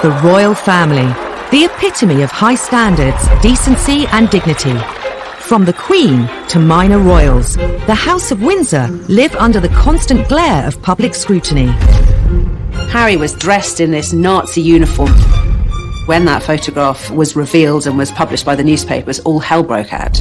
The royal family, the epitome of high standards, decency and dignity. From the Queen to minor royals, the House of Windsor live under the constant glare of public scrutiny. Harry was dressed in this Nazi uniform. When that photograph was revealed and was published by the newspapers, all hell broke out.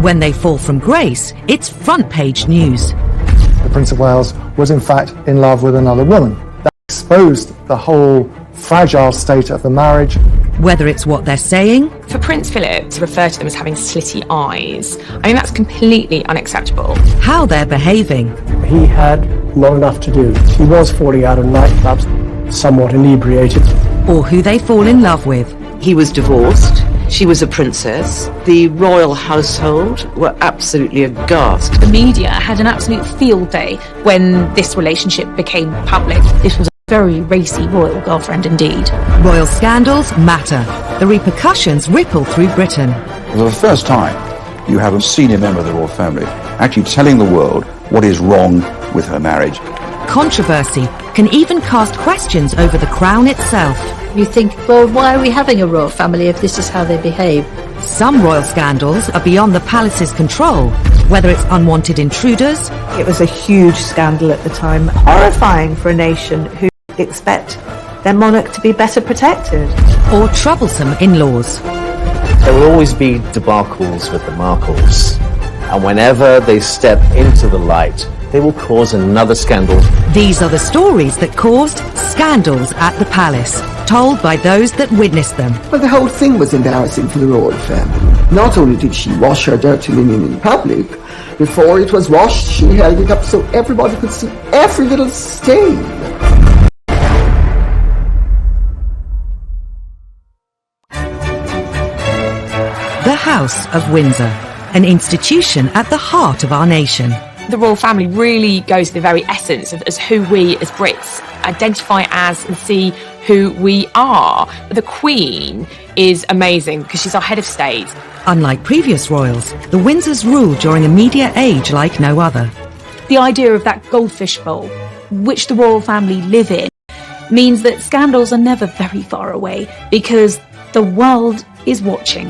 When they fall from grace, it's front-page news. The Prince of Wales was in fact in love with another woman. That exposed the whole fragile state of the marriage. Whether it's what they're saying... For Prince Philip to refer to them as having slitty eyes, I mean, that's completely unacceptable. How they're behaving. He had not enough to do. He was falling out of nightclubs, somewhat inebriated. Or who they fall in love with. He was divorced. She was a princess. The royal household were absolutely aghast. The media had an absolute field day when this relationship became public. This was a very racy royal girlfriend indeed. Royal scandals matter. The repercussions ripple through Britain. For the first time, you have a senior member of the royal family actually telling the world what is wrong with her marriage. Controversy can even cast questions over the crown itself. You think, well, why are we having a royal family if this is how they behave? Some royal scandals are beyond the palace's control, whether it's unwanted intruders. It was a huge scandal at the time, horrifying for a nation who expect their monarch to be better protected. Or troublesome in-laws. There will always be debacles with the Markles, and whenever they step into the light, they will cause another scandal. These are the stories that caused scandals at the palace, told by those that witnessed them. But the whole thing was embarrassing for the royal family. Not only did she wash her dirty linen in public, before it was washed, she held it up so everybody could see every little stain. The House of Windsor, an institution at the heart of our nation. The royal family really goes to the very essence of as who we as Brits identify as and see who we are. The Queen is amazing because she's our head of state. Unlike previous royals, the Windsors rule during a media age like no other. The idea of that goldfish bowl, which the royal family live in, means that scandals are never very far away because the world is watching.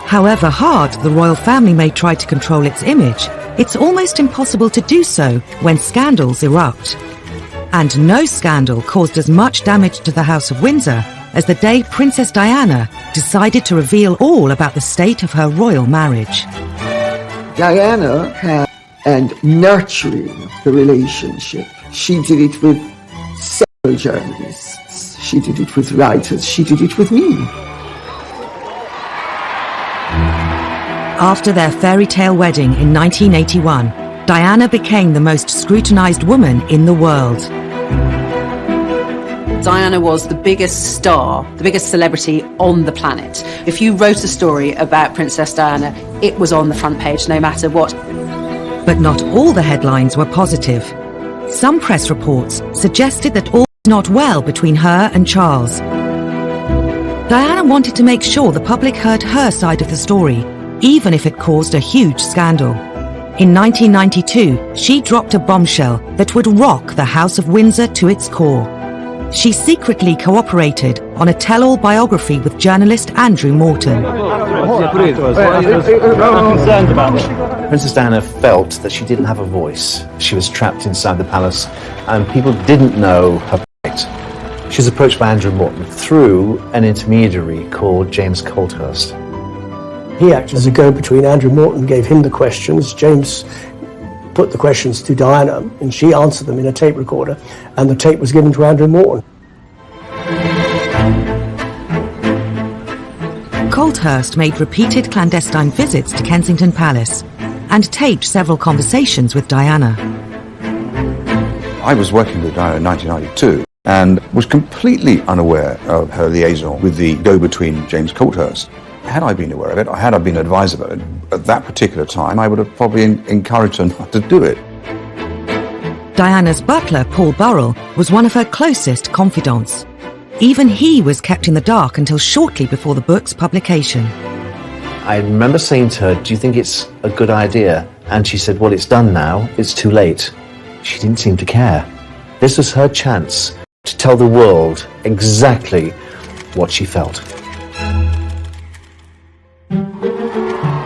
However hard the royal family may try to control its image, it's almost impossible to do so when scandals erupt. And no scandal caused as much damage to the House of Windsor as the day Princess Diana decided to reveal all about the state of her royal marriage. Diana had and nurturing the relationship. She did it with several journalists. She did it with writers. She did it with me. After their fairy tale wedding in 1981, Diana became the most scrutinized woman in the world. Diana was the biggest star, the biggest celebrity on the planet. If you wrote a story about Princess Diana, it was on the front page no matter what. But not all the headlines were positive. Some press reports suggested that all was not well between her and Charles. Diana wanted to make sure the public heard her side of the story, even if it caused a huge scandal. In 1992, she dropped a bombshell that would rock the House of Windsor to its core. She secretly cooperated on a tell-all biography with journalist Andrew Morton. Princess Diana felt that she didn't have a voice. She was trapped inside the palace, and people didn't know her plight. She was approached by Andrew Morton through an intermediary called James Colthurst. He acted as a go-between. Andrew Morton gave him the questions. James put the questions to Diana, and she answered them in a tape recorder, and the tape was given to Andrew Morton. Colthurst made repeated clandestine visits to Kensington Palace and taped several conversations with Diana. I was working with Diana in 1992 and was completely unaware of her liaison with the go-between James Colthurst. Had I been aware of it, or had I been advised about it, at that particular time, I would have probably encouraged her not to do it. Diana's butler, Paul Burrell, was one of her closest confidants. Even he was kept in the dark until shortly before the book's publication. I remember saying to her, "Do you think it's a good idea?" And she said, "Well, it's done now. It's too late." She didn't seem to care. This was her chance to tell the world exactly what she felt.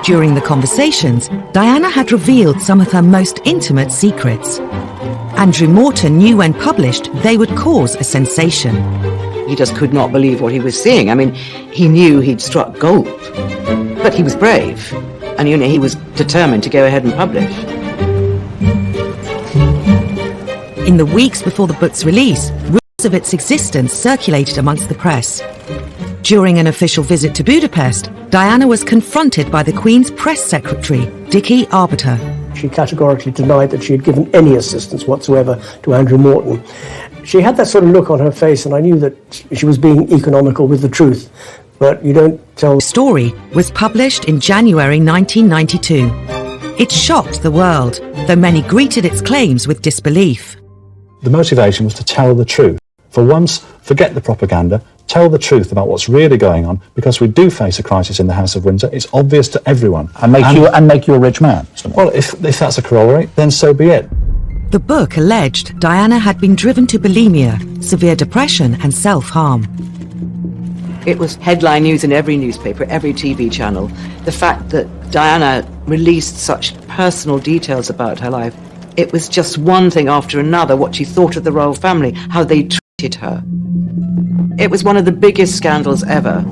During the conversations, Diana had revealed some of her most intimate secrets. Andrew Morton knew when published they would cause a sensation. He just could not believe what he was seeing. I mean, he knew he'd struck gold, but he was brave, and he was determined to go ahead and publish. In the weeks before the book's release, rumours of its existence circulated amongst the press. During an official visit to Budapest, Diana was confronted by the Queen's press secretary, Dickie Arbiter. She categorically denied that she had given any assistance whatsoever to Andrew Morton. She had that sort of look on her face, and I knew that she was being economical with the truth. But you don't tell... The story was published in January 1992. It shocked the world, though many greeted its claims with disbelief. The motivation was to tell the truth. For once, forget the propaganda, tell the truth about what's really going on, because we do face a crisis in the House of Windsor. It's obvious to everyone. And make you a rich man. Well, if that's a corollary, then so be it. The book alleged Diana had been driven to bulimia, severe depression and self-harm. It was headline news in every newspaper, every TV channel. The fact that Diana released such personal details about her life, it was just one thing after another, what she thought of the royal family, how they treated her. It was one of the biggest scandals ever.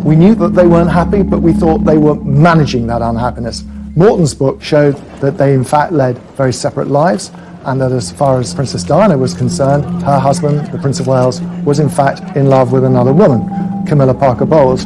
We knew that they weren't happy, but we thought they were managing that unhappiness. Morton's book showed that they in fact led very separate lives, and that as far as Princess Diana was concerned, her husband, the Prince of Wales, was in fact in love with another woman, Camilla Parker Bowles.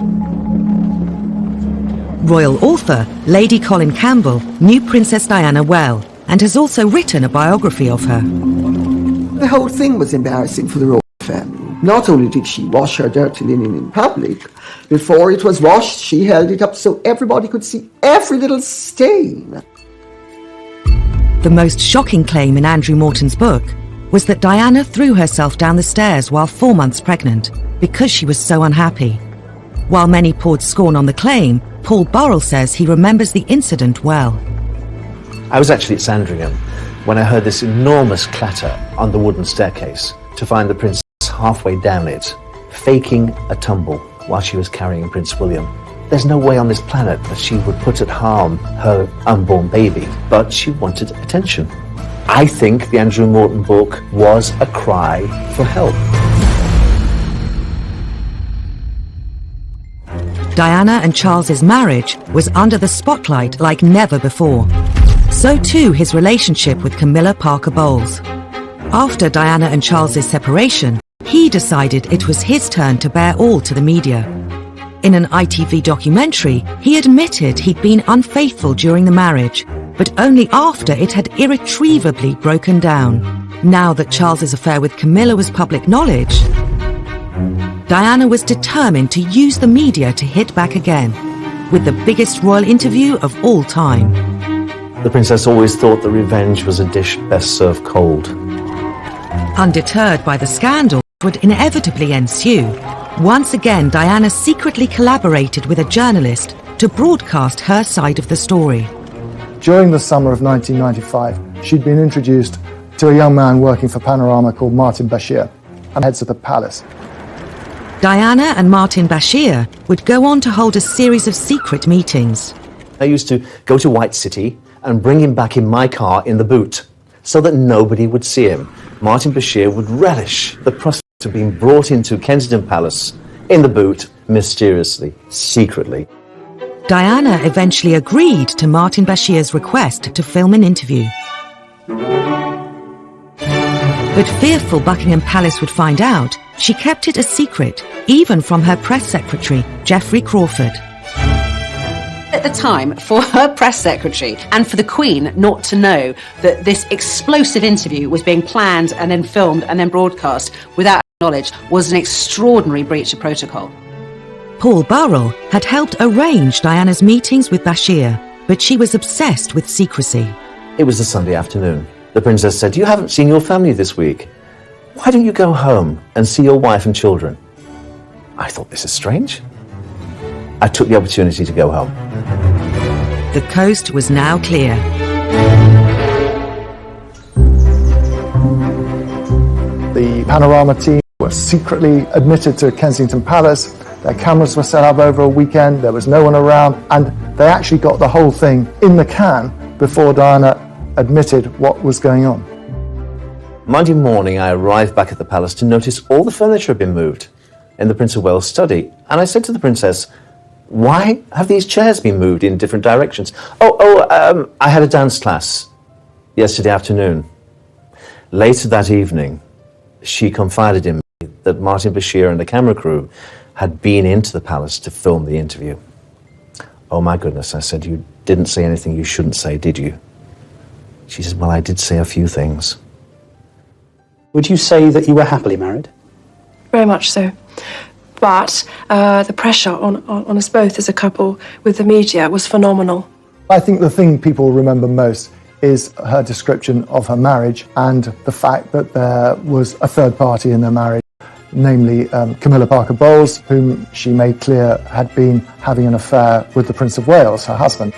Royal author Lady Colin Campbell knew Princess Diana well and has also written a biography of her. The whole thing was embarrassing for the royal family. Not only did she wash her dirty linen in public, before it was washed, she held it up so everybody could see every little stain. The most shocking claim in Andrew Morton's book was that Diana threw herself down the stairs while 4 months pregnant because she was so unhappy. While many poured scorn on the claim, Paul Burrell says he remembers the incident well. I was actually at Sandringham when I heard this enormous clatter on the wooden staircase to find the princess halfway down it, faking a tumble while she was carrying Prince William. There's no way on this planet that she would put at harm her unborn baby, but she wanted attention. I think the Andrew Morton book was a cry for help. Diana and Charles's marriage was under the spotlight like never before. So too his relationship with Camilla Parker Bowles. After Diana and Charles's separation, he decided it was his turn to bear all to the media. In an ITV documentary, he admitted he'd been unfaithful during the marriage, but only after it had irretrievably broken down. Now that Charles's affair with Camilla was public knowledge, Diana was determined to use the media to hit back again, with the biggest royal interview of all time. The princess always thought that revenge was a dish best served cold. Undeterred by the scandal that would inevitably ensue, once again Diana secretly collaborated with a journalist to broadcast her side of the story. During the summer of 1995, she'd been introduced to a young man working for Panorama called Martin Bashir, and heads of the palace. Diana and Martin Bashir would go on to hold a series of secret meetings. I used to go to White City and bring him back in my car in the boot, so that nobody would see him. Martin Bashir would relish the prospect of being brought into Kensington Palace in the boot, mysteriously, secretly. Diana eventually agreed to Martin Bashir's request to film an interview. But fearful Buckingham Palace would find out, she kept it a secret, even from her press secretary, Geoffrey Crawford. At the time, for her press secretary and for the Queen not to know that this explosive interview was being planned and then filmed and then broadcast without knowledge was an extraordinary breach of protocol. Paul Burrell had helped arrange Diana's meetings with Bashir, but she was obsessed with secrecy. It was a Sunday afternoon. The princess said, "You haven't seen your family this week. Why don't you go home and see your wife and children?" I thought, this is strange. I took the opportunity to go home. The coast was now clear. The Panorama team were secretly admitted to Kensington Palace. Their cameras were set up over a weekend, there was no one around, and they actually got the whole thing in the can before Diana admitted what was going on. Monday morning, I arrived back at the palace to notice all the furniture had been moved in the Prince of Wales' study. And I said to the princess, why have these chairs been moved in different directions? I had a dance class yesterday afternoon. Later that evening, she confided in me that Martin Bashir and the camera crew had been into the palace to film the interview. Oh my goodness, I said, you didn't say anything you shouldn't say, did you? She said, well, I did say a few things. Would you say that you were happily married? Very much so. But the pressure on us both as a couple with the media was phenomenal. I think the thing people remember most is her description of her marriage and the fact that there was a third party in their marriage, namely Camilla Parker Bowles, whom she made clear had been having an affair with the Prince of Wales, her husband.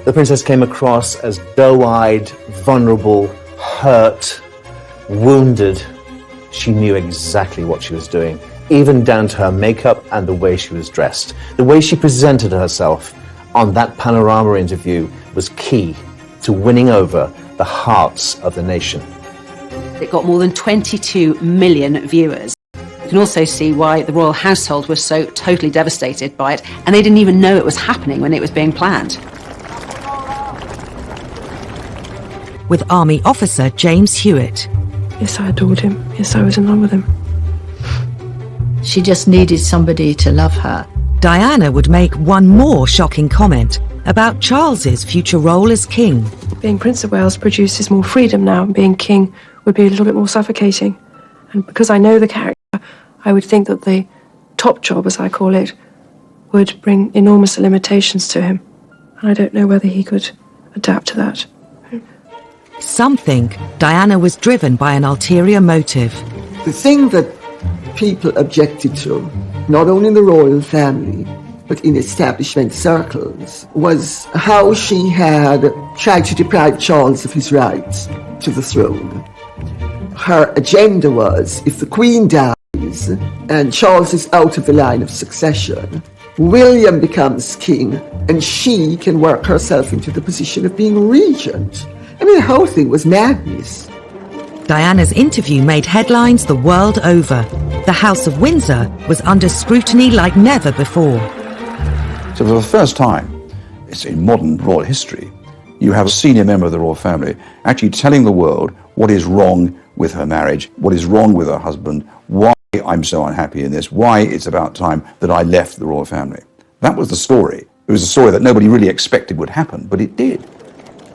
The princess came across as doe-eyed, vulnerable, hurt, wounded. She knew exactly what she was doing, even down to her makeup and the way she was dressed. The way she presented herself on that Panorama interview was key to winning over the hearts of the nation. It got more than 22 million viewers. You can also see why the royal household was so totally devastated by it, and they didn't even know it was happening when it was being planned. With Army officer James Hewitt. Yes, I adored him. Yes, I was in love with him. She just needed somebody to love her. Diana would make one more shocking comment about Charles's future role as king. Being Prince of Wales produces more freedom now, and being king would be a little bit more suffocating. And because I know the character, I would think that the top job, as I call it, would bring enormous limitations to him. And I don't know whether he could adapt to that. Some think Diana was driven by an ulterior motive. The thing that people objected to, not only in the royal family, but in establishment circles, was how she had tried to deprive Charles of his rights to the throne. Her agenda was, if the Queen dies and Charles is out of the line of succession, William becomes king and she can work herself into the position of being regent. I mean, the whole thing was madness. Diana's interview made headlines the world over. The House of Windsor was under scrutiny like never before. So for the first time, it's in modern royal history, you have a senior member of the royal family actually telling the world what is wrong with her marriage, what is wrong with her husband, why I'm so unhappy in this, why it's about time that I left the royal family. That was the story. It was a story that nobody really expected would happen, but it did.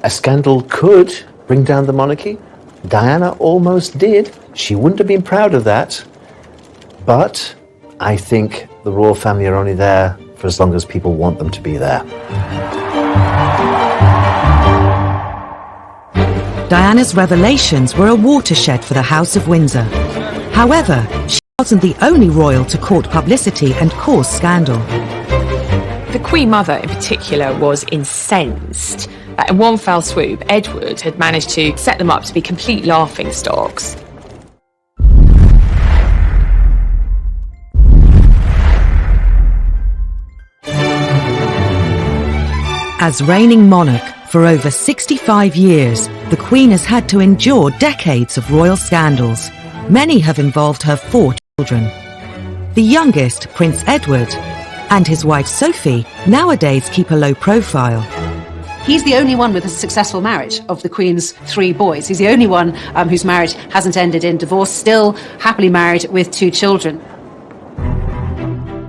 A scandal could bring down the monarchy. Diana almost did. She wouldn't have been proud of that. But I think the royal family are only there for as long as people want them to be there. Diana's revelations were a watershed for the House of Windsor. However, she wasn't the only royal to court publicity and cause scandal. The Queen Mother in particular was incensed that in one fell swoop, Edward had managed to set them up to be complete laughingstocks. As reigning monarch for over 65 years, the Queen has had to endure decades of royal scandals. Many have involved her 4 children. The youngest, Prince Edward, and his wife Sophie, nowadays keep a low profile. He's the only one with a successful marriage of the Queen's 3 boys. He's the only one whose marriage hasn't ended in divorce, still happily married with 2 children.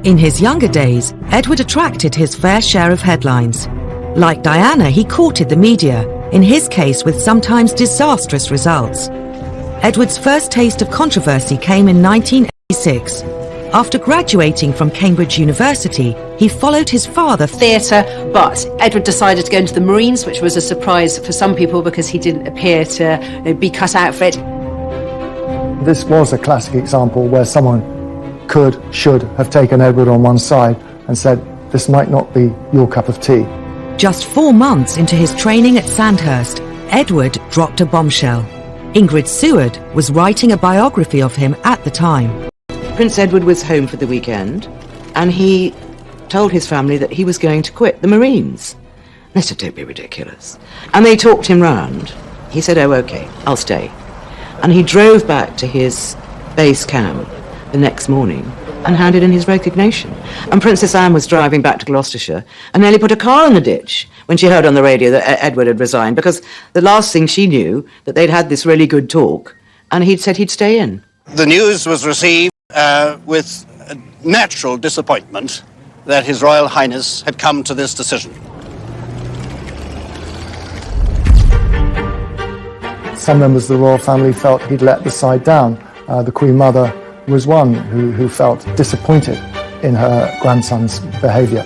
In his younger days, Edward attracted his fair share of headlines. Like Diana, he courted the media, in his case with sometimes disastrous results. Edward's first taste of controversy came in 1986. After graduating from Cambridge University, he followed his father theatre, but Edward decided to go into the Marines, which was a surprise for some people because he didn't appear to be cut out for it. This was a classic example where someone should have taken Edward on one side and said, this might not be your cup of tea. Just 4 months into his training at Sandhurst, Edward dropped a bombshell. Ingrid Seward was writing a biography of him at the time. Prince Edward was home for the weekend, and he told his family that he was going to quit the Marines. They said, don't be ridiculous. And they talked him round. He said, oh, OK, I'll stay. And he drove back to his base camp the next morning and handed in his resignation. And Princess Anne was driving back to Gloucestershire and nearly put a car in the ditch when she heard on the radio that Edward had resigned, because the last thing she knew, that they'd had this really good talk, and he'd said he'd stay in. The news was received with natural disappointment that His Royal Highness had come to this decision. Some members of the royal family felt he'd let the side down. The Queen Mother was one who felt disappointed in her grandson's behaviour.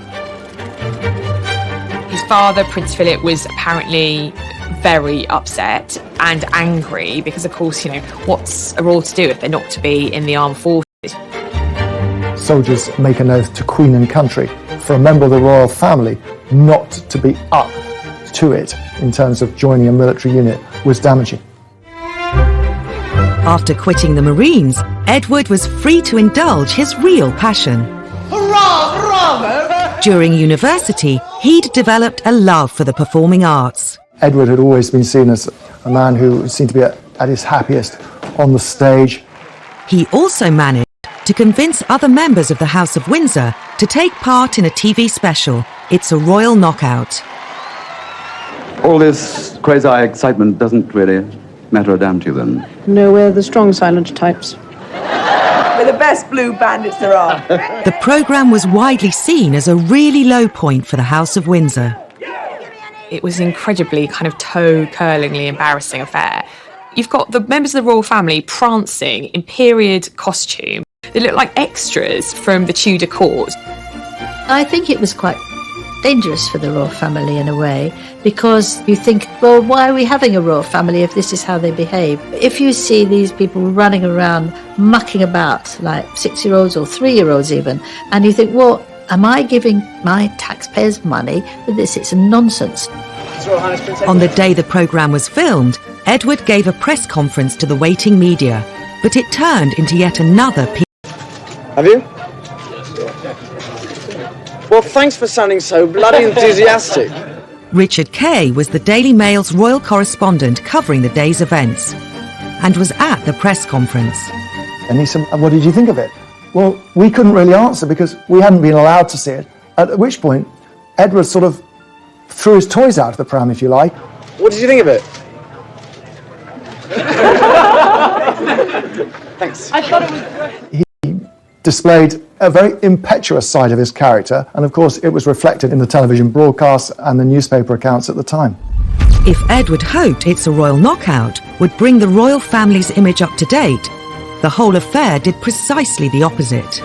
His father, Prince Philip, was apparently very upset and angry because, of course, what's a royal to do if they're not to be in the armed forces? Soldiers make an oath to Queen and country. For a member of the royal family not to be up to it in terms of joining a military unit was damaging. After quitting the Marines, Edward was free to indulge his real passion. Hurrah, hurrah! During university, he'd developed a love for the performing arts. Edward had always been seen as a man who seemed to be at his happiest on the stage. He also managed to convince other members of the House of Windsor to take part in a TV special, It's a Royal Knockout. All this quasi-excitement doesn't really matter a damn to you, then? No, we're the strong silent types. We're the best blue bandits there are. The programme was widely seen as a really low point for the House of Windsor. It was an incredibly kind of toe-curlingly embarrassing affair. You've got the members of the royal family prancing in period costume. They look like extras from the Tudor court. I think it was quite dangerous for the royal family in a way, because you think, well, why are we having a royal family if this is how they behave? If you see these people running around mucking about like 6-year-olds or 3-year-olds even, and you think, well, am I giving my taxpayers money for this? It's nonsense. On the day the programme was filmed, Edward gave a press conference to the waiting media, but it turned into yet another Have you? Well, thanks for sounding so bloody enthusiastic. Richard Kay was the Daily Mail's royal correspondent covering the day's events and was at the press conference. And he said, what did you think of it? Well, we couldn't really answer because we hadn't been allowed to see it, at which point Edward sort of threw his toys out of the pram, if you like. What did you think of it? Thanks. I thought it was great. He displayed a very impetuous side of his character, and of course it was reflected in the television broadcasts and the newspaper accounts at the time. If Edward hoped It's a Royal Knockout would bring the royal family's image up to date, the whole affair did precisely the opposite.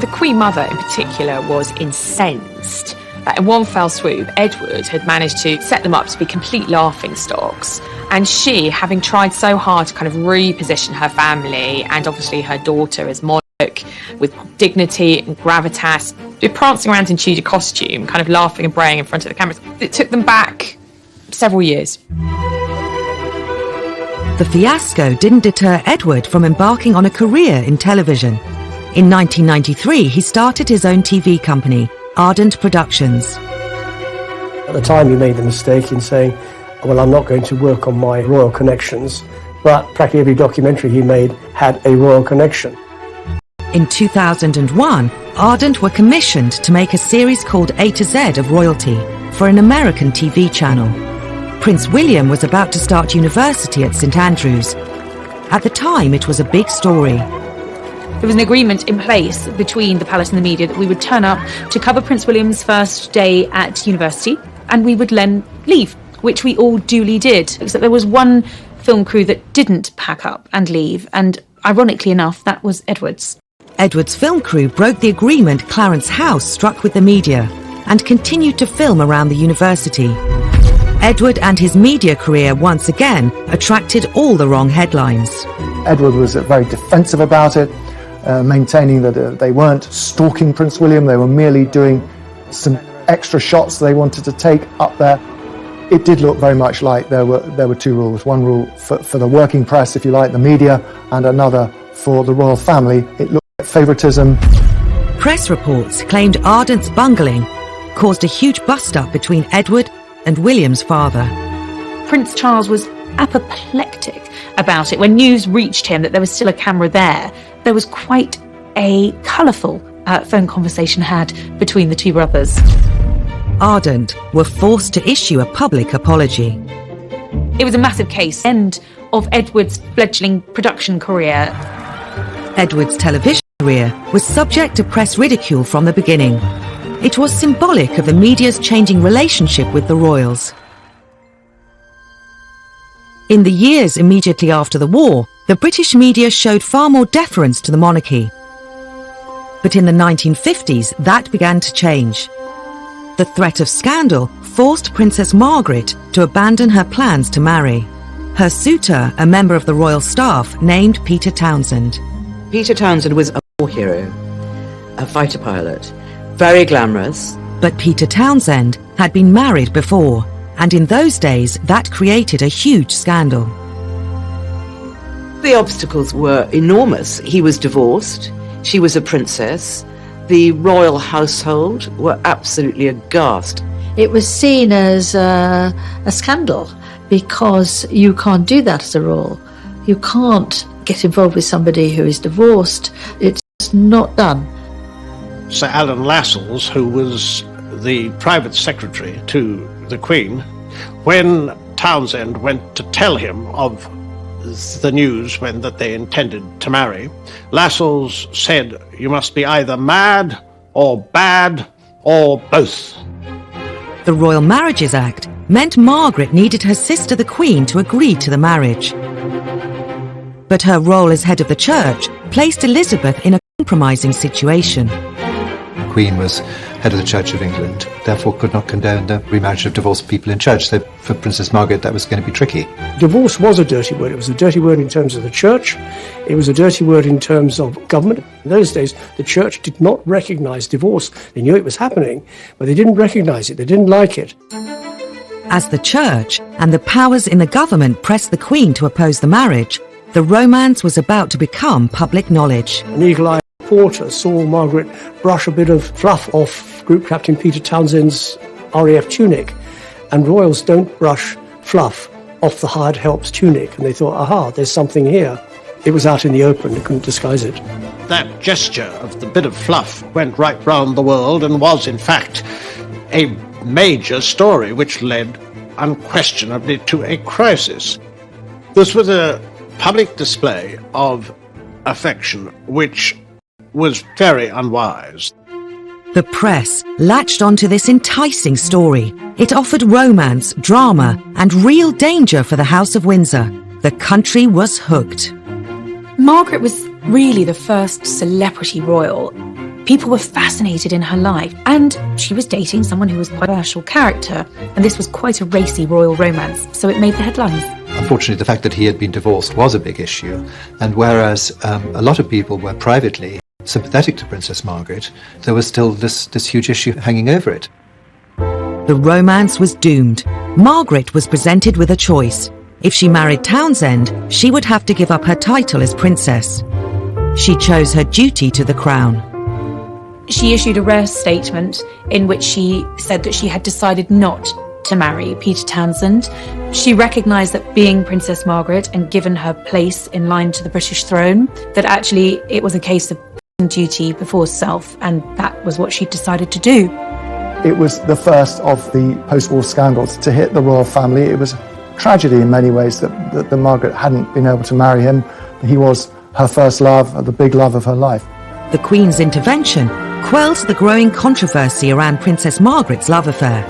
The Queen Mother in particular was incensed that in one fell swoop, Edward had managed to set them up to be complete laughingstocks. And she, having tried so hard to kind of reposition her family and obviously her daughter as monarch with dignity and gravitas, they're prancing around in Tudor costume, kind of laughing and braying in front of the cameras. It took them back several years. The fiasco didn't deter Edward from embarking on a career in television. In 1993, he started his own TV company, Ardent Productions. At the time, he made the mistake in saying, well, I'm not going to work on my royal connections, but practically every documentary he made had a royal connection. In 2001, Ardent were commissioned to make a series called A to Z of Royalty for an American TV channel. Prince William was about to start university at St Andrews. At the time, it was a big story. There was an agreement in place between the palace and the media that we would turn up to cover Prince William's first day at university, and we would then leave, which we all duly did, except there was one film crew that didn't pack up and leave, and ironically enough, that was Edward's. Edward's film crew broke the agreement Clarence House struck with the media and continued to film around the university. Edward and his media career once again attracted all the wrong headlines. Edward was very defensive about it, maintaining that they weren't stalking Prince William, they were merely doing some extra shots they wanted to take up there. It did look very much like there were two rules. One rule for the working press, if you like, the media, and another for the royal family. It looked Favoritism. Press reports claimed Ardent's bungling caused a huge bust-up between Edward and William's father. Prince Charles was apoplectic about it. When news reached him that there was still a camera there, there was quite a colourful phone conversation had between the two brothers. Ardent were forced to issue a public apology. It was a massive case, end of Edward's fledgling production career. Edward's television career was subject to press ridicule from the beginning. It was symbolic of the media's changing relationship with the royals. In the years immediately after the war, the British media showed far more deference to the monarchy. But in the 1950s, that began to change. The threat of scandal forced Princess Margaret to abandon her plans to marry. Her suitor, a member of the royal staff, named Peter Townsend. Peter Townsend was a war hero, a fighter pilot, very glamorous. But Peter Townsend had been married before, and in those days that created a huge scandal. The obstacles were enormous. He was divorced, she was a princess, the royal household were absolutely aghast. It was seen as a scandal because you can't do that as a royal. You can't get involved with somebody who is divorced. It's not done. Sir Alan Lascelles, who was the private secretary to the Queen, when Townsend went to tell him of the news that they intended to marry, Lascelles said, "You must be either mad or bad or both." The Royal Marriages Act meant Margaret needed her sister the Queen to agree to the marriage. But her role as head of the church placed Elizabeth in a compromising situation. The Queen was head of the Church of England, therefore could not condone the remarriage of divorced people in church. So for Princess Margaret, that was going to be tricky. Divorce was a dirty word. It was a dirty word in terms of the church. It was a dirty word in terms of government. In those days, the church did not recognise divorce. They knew it was happening, but they didn't recognise it. They didn't like it. As the church and the powers in the government pressed the Queen to oppose the marriage, the romance was about to become public knowledge. An eagle-eyed reporter saw Margaret brush a bit of fluff off Group Captain Peter Townsend's RAF tunic, and royals don't brush fluff off the hired help's tunic, and they thought, aha, there's something here. It was out in the open, they couldn't disguise it. That gesture of the bit of fluff went right round the world and was, in fact, a major story which led unquestionably to a crisis. This was a public display of affection which was very unwise. The press latched onto this enticing story. It offered romance, drama, and real danger for the House of Windsor. The country was hooked. Margaret was really the first celebrity royal. People were fascinated in her life, and she was dating someone who was quite a controversial character, and this was quite a racy royal romance, so it made the headlines. Unfortunately, the fact that he had been divorced was a big issue, and whereas a lot of people were privately sympathetic to Princess Margaret, there was still this huge issue hanging over it. The romance was doomed. Margaret was presented with a choice. If she married Townsend, she would have to give up her title as princess. She chose her duty to the crown. She issued a rare statement in which she said that she had decided not to marry Peter Townsend. She recognised that being Princess Margaret and given her place in line to the British throne, that actually it was a case of duty before self, and that was what she decided to do. It was the first of the post-war scandals to hit the royal family. It was a tragedy in many ways that Margaret hadn't been able to marry him. He was her first love, the big love of her life. The Queen's intervention quelled the growing controversy around Princess Margaret's love affair.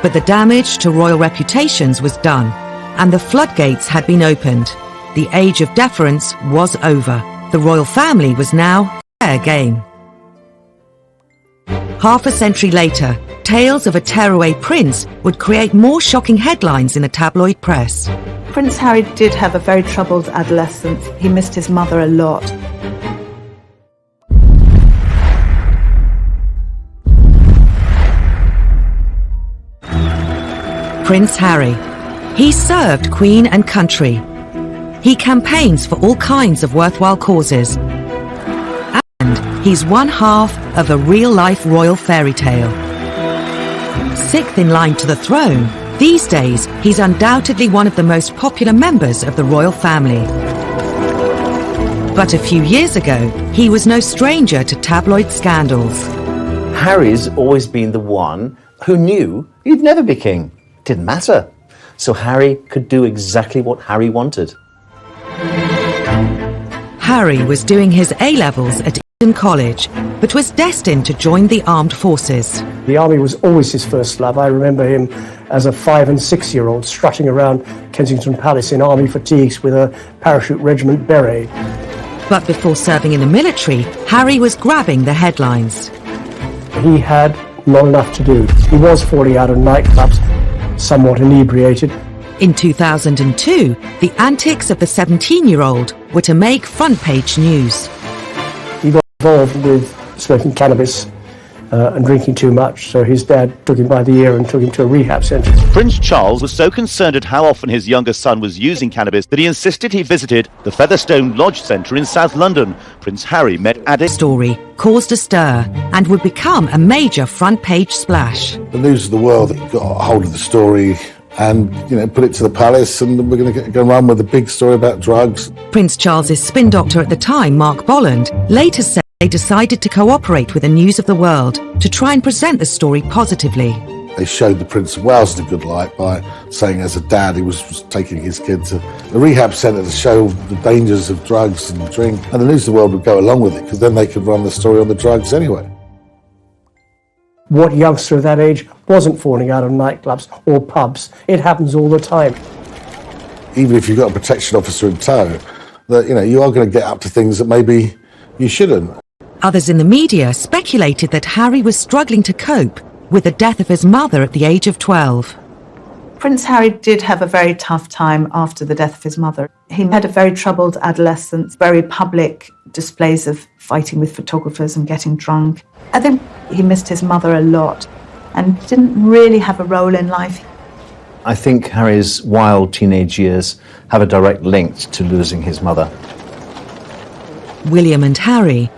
But the damage to royal reputations was done, and the floodgates had been opened. The age of deference was over. The royal family was now fair game. Half a century later, tales of a tearaway prince would create more shocking headlines in the tabloid press. Prince Harry did have a very troubled adolescence. He missed his mother a lot. Prince Harry. He served Queen and country. He campaigns for all kinds of worthwhile causes. As he's one half of a real-life royal fairy tale. Sixth in line to the throne, these days he's undoubtedly one of the most popular members of the royal family. But a few years ago, he was no stranger to tabloid scandals. Harry's always been the one who knew he'd never be king. Didn't matter. So Harry could do exactly what Harry wanted. Harry was doing his A-levels at Eton College, but was destined to join the armed forces. The army was always his first love. I remember him as a 5- and 6-year-old strutting around Kensington Palace in army fatigues with a parachute regiment beret. But before serving in the military, Harry was grabbing the headlines. He had not enough to do. He was falling out of nightclubs, somewhat inebriated. In 2002, the antics of the 17-year-old were to make front-page news. He got involved with smoking cannabis and drinking too much, so his dad took him by the ear and took him to a rehab centre. Prince Charles was so concerned at how often his younger son was using cannabis that he insisted he visited the Featherstone Lodge Centre in South London. Prince Harry met addicts. Story caused a stir and would become a major front-page splash. The News of the World got a hold of the story and, put it to the palace, and we're going to go run with a big story about drugs. Prince Charles's spin doctor at the time, Mark Bolland, later said they decided to cooperate with the News of the World to try and present the story positively. They showed the Prince of Wales in a good light by saying as a dad he was taking his kid to the rehab centre to show the dangers of drugs and drink. And the News of the World would go along with it because then they could run the story on the drugs anyway. What youngster of that age wasn't falling out of nightclubs or pubs? It happens all the time. Even if you've got a protection officer in tow, that you are going to get up to things that maybe you shouldn't. Others in the media speculated that Harry was struggling to cope with the death of his mother at the age of 12. Prince Harry did have a very tough time after the death of his mother. He had a very troubled adolescence, very public displays of fighting with photographers and getting drunk. I think he missed his mother a lot and didn't really have a role in life. I think Harry's wild teenage years have a direct link to losing his mother. William and Harry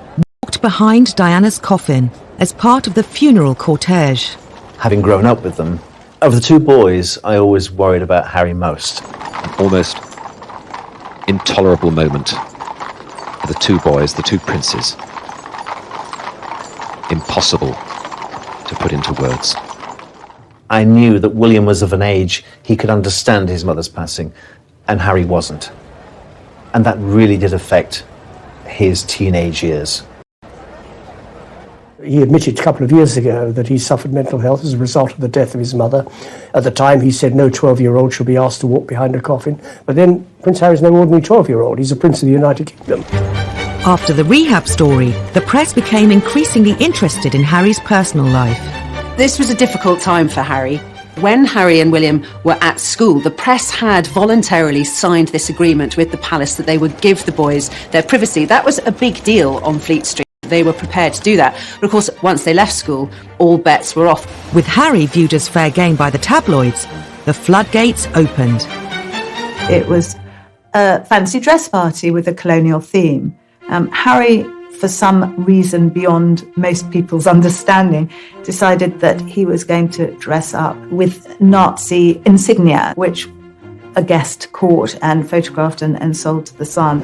walked behind Diana's coffin as part of the funeral cortege. Having grown up with them, of the two boys, I always worried about Harry most. An almost intolerable moment for the two boys, the two princes. Impossible to put into words. I knew that William was of an age he could understand his mother's passing, and Harry wasn't. And that really did affect his teenage years. He admitted a couple of years ago that he suffered mental health as a result of the death of his mother. At the time, he said no 12-year-old should be asked to walk behind a coffin. But then Prince Harry's no ordinary 12-year-old. He's a prince of the United Kingdom. After the rehab story, the press became increasingly interested in Harry's personal life. This was a difficult time for Harry. When Harry and William were at school, the press had voluntarily signed this agreement with the palace that they would give the boys their privacy. That was a big deal on Fleet Street. They were prepared to do that. But of course, once they left school, all bets were off. With Harry viewed as fair game by the tabloids, the floodgates opened. It was a fancy dress party with a colonial theme. Harry, for some reason beyond most people's understanding, decided that he was going to dress up with Nazi insignia, which a guest caught and photographed and sold to the Sun.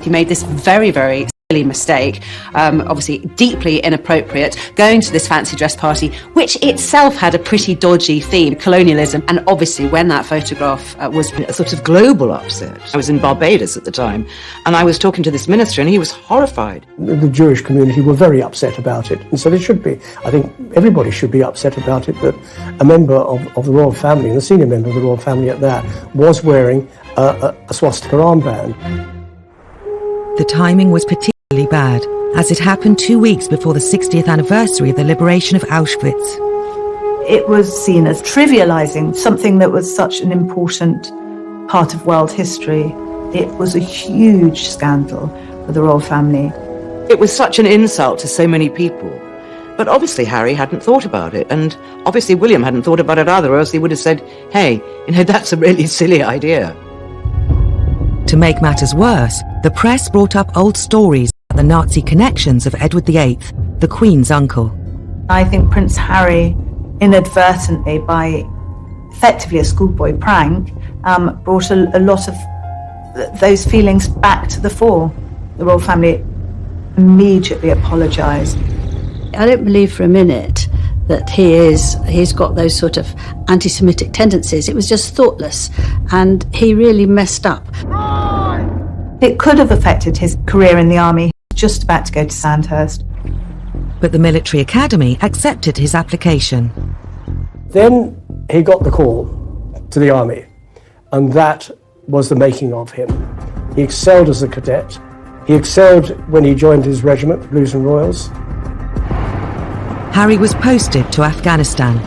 He made this very, very silly mistake, obviously deeply inappropriate, going to this fancy dress party, which itself had a pretty dodgy theme, colonialism. And obviously when that photograph was a sort of global upset. I was in Barbados at the time, and I was talking to this minister, and he was horrified. The Jewish community were very upset about it, and so they should be. I think everybody should be upset about it, that a member of the royal family, and a senior member of the royal family at that, was wearing a swastika armband. The timing was particularly bad, as it happened 2 weeks before the 60th anniversary of the liberation of Auschwitz. It was seen as trivializing something that was such an important part of world history. It was a huge scandal for the royal family. It was such an insult to so many people. But obviously Harry hadn't thought about it, and obviously William hadn't thought about it either, or else he would have said, hey, that's a really silly idea. To make matters worse, the press brought up old stories the Nazi connections of Edward VIII, the Queen's uncle. I think Prince Harry, inadvertently, by effectively a schoolboy prank, brought a lot of those feelings back to the fore. The royal family immediately apologised. I don't believe for a minute that he's got those sort of anti-Semitic tendencies. It was just thoughtless, and he really messed up. It could have affected his career in the army. He was just about to go to Sandhurst. But the military academy accepted his application. Then he got the call to the army, and that was the making of him. He excelled as a cadet. He excelled when he joined his regiment, Blues and Royals. Harry was posted to Afghanistan.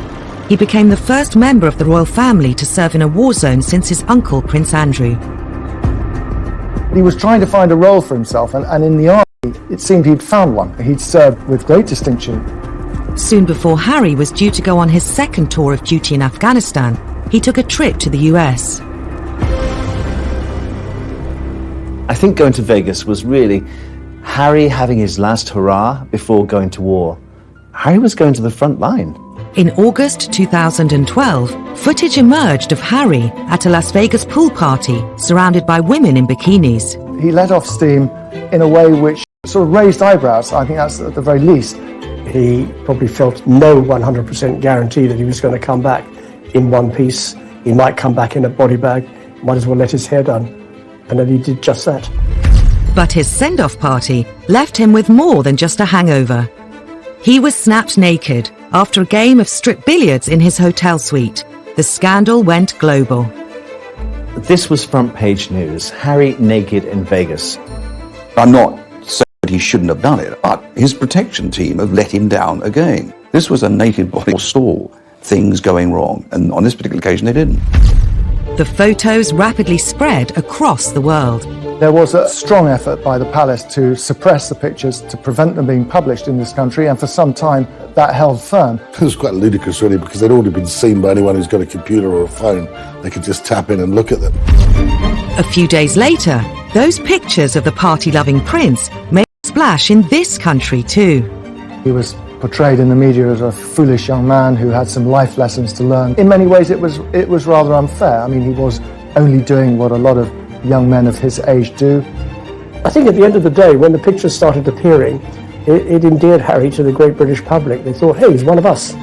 He became the first member of the royal family to serve in a war zone since his uncle, Prince Andrew. He was trying to find a role for himself, and in the army, it seemed he'd found one. He'd served with great distinction. Soon before Harry was due to go on his second tour of duty in Afghanistan, he took a trip to the US. I think going to Vegas was really Harry having his last hurrah before going to war. Harry was going to the front line. In August 2012, footage emerged of Harry at a Las Vegas pool party surrounded by women in bikinis. He let off steam in a way which sort of raised eyebrows. I think that's at the very least. He probably felt no 100% guarantee that he was going to come back in one piece. He might come back in a body bag, might as well let his hair done. And then he did just that. But his send-off party left him with more than just a hangover. He was snapped naked after a game of strip billiards in his hotel suite. The scandal went global. This was front page news. Harry naked in Vegas. I'm not saying that he shouldn't have done it, but his protection team have let him down again. This was a naked body saw things going wrong, and on this particular occasion they didn't. The photos rapidly spread across the world. There was a strong effort by the palace to suppress the pictures, to prevent them being published in this country, and for some time that held firm. It was quite ludicrous, really, because they'd already been seen by anyone who's got a computer or a phone. They could just tap in and look at them. A few days later, those pictures of the party-loving prince made a splash in this country too. He was portrayed in the media as a foolish young man who had some life lessons to learn. In many ways, it was rather unfair. I mean, he was only doing what a lot of young men of his age do. I think at the end of the day, when the pictures started appearing, it endeared Harry to the great British public. They thought, hey, he's one of us.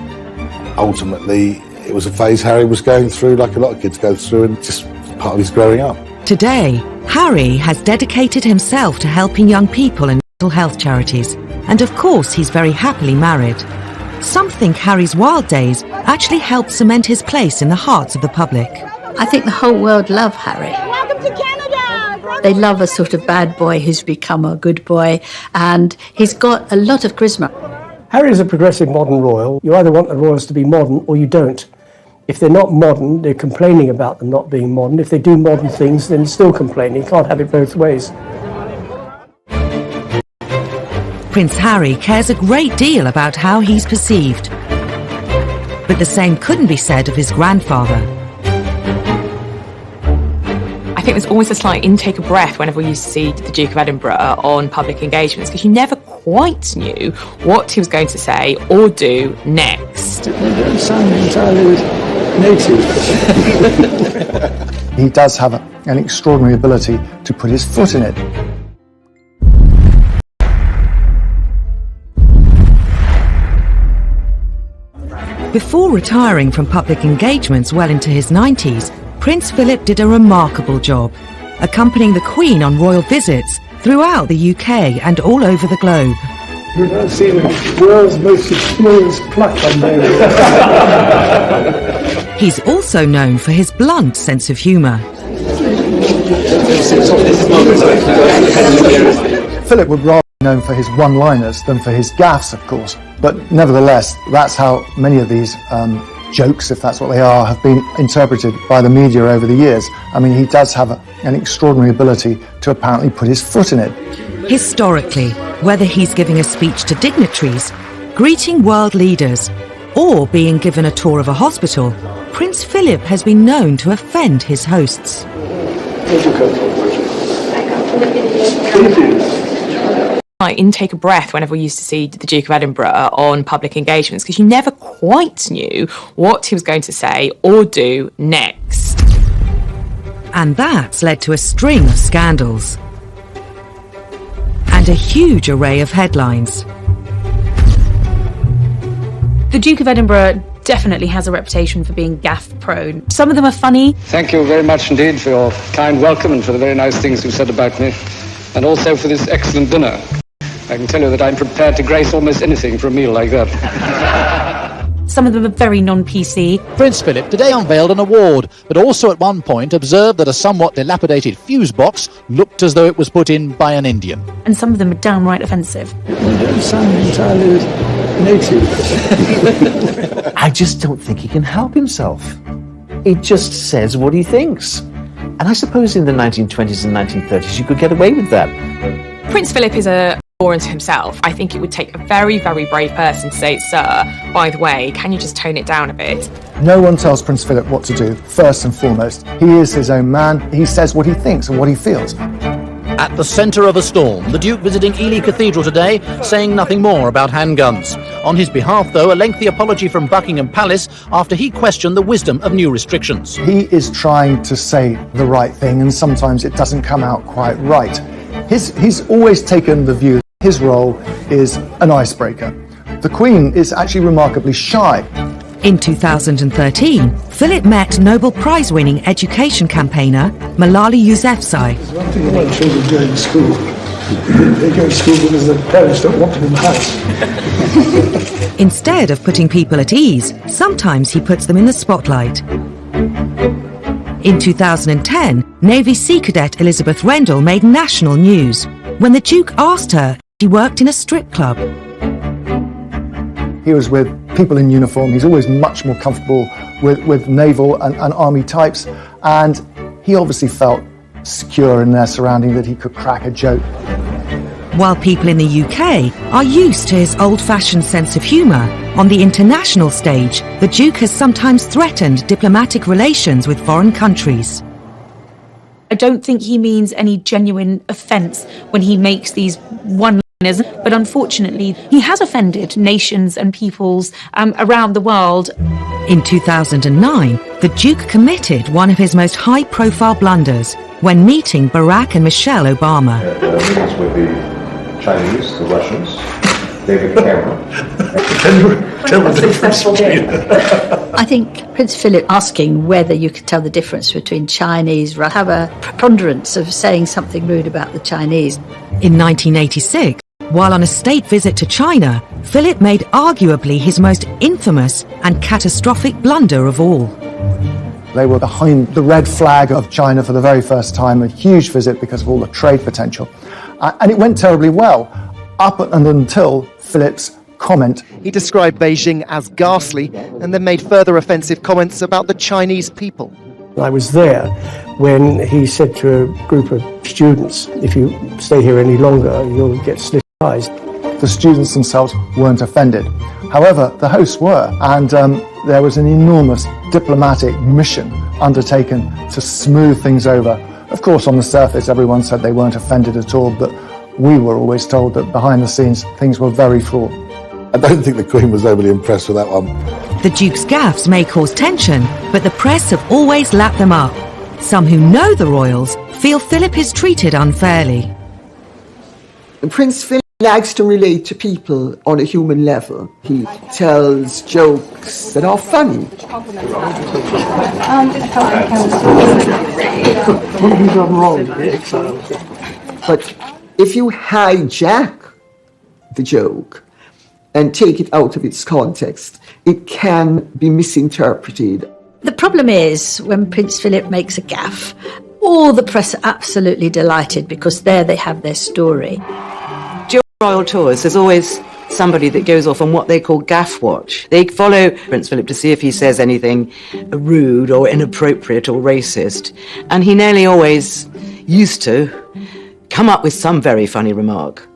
Ultimately, it was a phase Harry was going through, like a lot of kids go through, and just part of his growing up. Today, Harry has dedicated himself to helping young people and mental health charities. And of course, he's very happily married. Some think Harry's wild days actually helped cement his place in the hearts of the public. I think the whole world love Harry. Welcome to Canada! They love a sort of bad boy who's become a good boy, and he's got a lot of charisma. Harry is a progressive modern royal. You either want the royals to be modern or you don't. If they're not modern, they're complaining about them not being modern. If they do modern things, then still complaining. You can't have it both ways. Prince Harry cares a great deal about how he's perceived. But the same couldn't be said of his grandfather. I think there's always a slight intake of breath whenever we used to see the Duke of Edinburgh on public engagements, because you never quite knew what he was going to say or do next. They don't sound entirely native. He does have an extraordinary ability to put his foot in it. Before retiring from public engagements well into his 90s, Prince Philip did a remarkable job, accompanying the Queen on royal visits throughout the UK and all over the globe. We've not seen the world's most experienced pluck on there. He's also known for his blunt sense of humour. Philip would rather be known for his one-liners than for his gaffes, of course. But nevertheless, that's how many of these jokes, if that's what they are, have been interpreted by the media over the years. I mean, he does have an extraordinary ability to apparently put his foot in it. Historically, whether he's giving a speech to dignitaries, greeting world leaders, or being given a tour of a hospital, Prince Philip has been known to offend his hosts. intake of breath whenever we used to see the Duke of Edinburgh on public engagements, because you never quite knew what he was going to say or do next. And that's led to a string of scandals and a huge array of headlines. The Duke of Edinburgh definitely has a reputation for being gaffe-prone. Some of them are funny. Thank you very much indeed for your kind welcome and for the very nice things you said about me, and also for this excellent dinner. I can tell you that I'm prepared to grace almost anything for a meal like that. Some of them are very non-PC. Prince Philip today unveiled an award, but also at one point observed that a somewhat dilapidated fuse box looked as though it was put in by an Indian. And some of them are downright offensive. You don't sound entirely native. I just don't think he can help himself. He just says what he thinks. And I suppose in the 1920s and 1930s you could get away with that. Prince Philip is a law unto himself. I think it would take a very, very brave person to say, sir, by the way, can you just tone it down a bit? No one tells Prince Philip what to do, first and foremost. He is his own man. He says what he thinks and what he feels. At the centre of a storm, the Duke visiting Ely Cathedral today, saying nothing more about handguns. On his behalf, though, a lengthy apology from Buckingham Palace after he questioned the wisdom of new restrictions. He is trying to say the right thing, and sometimes it doesn't come out quite right. He's always taken the view that his role is an icebreaker. The Queen is actually remarkably shy. In 2013, Philip met Nobel Prize-winning education campaigner Malala Yousafzai. There's one thing about children going to school. They go to school because their parents don't want them in the house. Instead of putting people at ease, sometimes he puts them in the spotlight. In 2010, Navy Sea Cadet Elizabeth Rendell made national news when the Duke asked her if she worked in a strip club. He was with people in uniform. He's always much more comfortable with naval and army types, and he obviously felt secure in their surrounding that he could crack a joke. While people in the UK are used to his old-fashioned sense of humour, on the international stage, the Duke has sometimes threatened diplomatic relations with foreign countries. I don't think he means any genuine offence when he makes these one-liners, but unfortunately, he has offended nations and peoples around the world. In 2009, the Duke committed one of his most high-profile blunders when meeting Barack and Michelle Obama. Meetings with the Chinese, the Russians, David Cameron. I think Prince Philip asking whether you could tell the difference between Chinese, have a preponderance of saying something rude about the Chinese. In 1986, while on a state visit to China, Philip made arguably his most infamous and catastrophic blunder of all. They were behind the red flag of China for the very first time, a huge visit because of all the trade potential. And it went terribly well, up and until Philip's comment. He described Beijing as ghastly and then made further offensive comments about the Chinese people. I was there when he said to a group of students, if you stay here any longer, you'll get slit eyes. The students themselves weren't offended. However, the hosts were, and there was an enormous diplomatic mission undertaken to smooth things over. Of course, on the surface, everyone said they weren't offended at all, but we were always told that behind the scenes, things were very fraught. I don't think the Queen was overly impressed with that one. The Duke's gaffes may cause tension, but the press have always lapped them up. Some who know the royals feel Philip is treated unfairly. Prince Philip likes to relate to people on a human level. He tells jokes that are funny. What have you done wrong? But if you hijack the joke and take it out of its context, it can be misinterpreted. The problem is when Prince Philip makes a gaffe, all the press are absolutely delighted because there they have their story. During royal tours, there's always somebody that goes off on what they call gaff watch. They follow Prince Philip to see if he says anything rude or inappropriate or racist, and he nearly always used to come up with some very funny remark.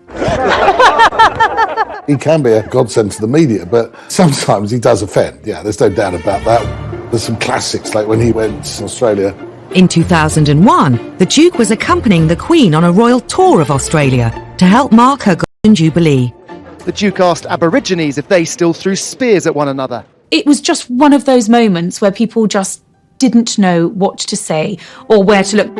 He can be a godsend to the media, but sometimes he does offend. Yeah, there's no doubt about that. There's some classics, like when he went to Australia. In 2001, the Duke was accompanying the Queen on a royal tour of Australia to help mark her Jubilee. The Duke asked Aborigines if they still threw spears at one another. It was just one of those moments where people just didn't know what to say or where to look.